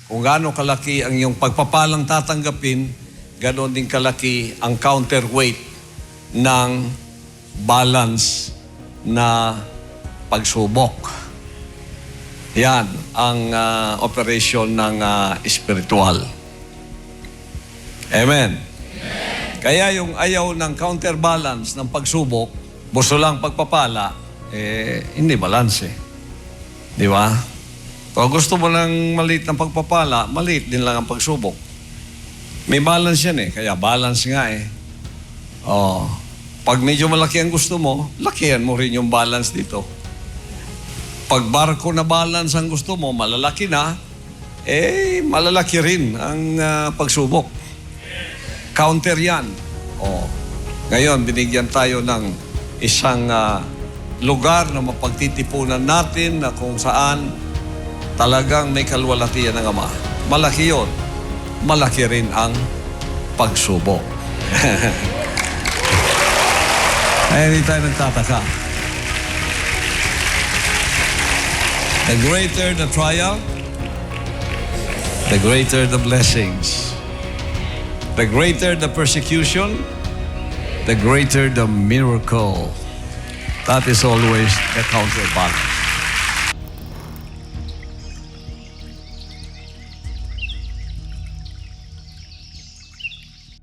Kung gaano kalaki ang iyong pagpapalang tatanggapin, ganoon din kalaki ang counterweight ng balance na pagsubok. Yan ang operation ng spiritual. Amen. Kaya yung ayaw ng counterbalance ng pagsubok, gusto lang pagpapala, hindi balance eh. Di ba? Kung gusto mo ng maliit ng pagpapala, maliit din lang ang pagsubok. May balance yan eh, kaya balance nga eh. Oh, pag medyo malaki ang gusto mo, lakihan mo rin yung balance dito. Pag barko na balance ang gusto mo, malalaki na, malalaki rin ang pagsubok. Counter yan. Oh. Ngayon, binigyan tayo ng isang lugar na mapagtitipunan natin na kung saan talagang may kalwalatian ng Ama. Malaki yun. Malaki rin ang pagsubok. Ay, hindi tayo nagtataka. The greater the trial, the greater the blessings. The greater the persecution, the greater the miracle. That is always the counterbalance.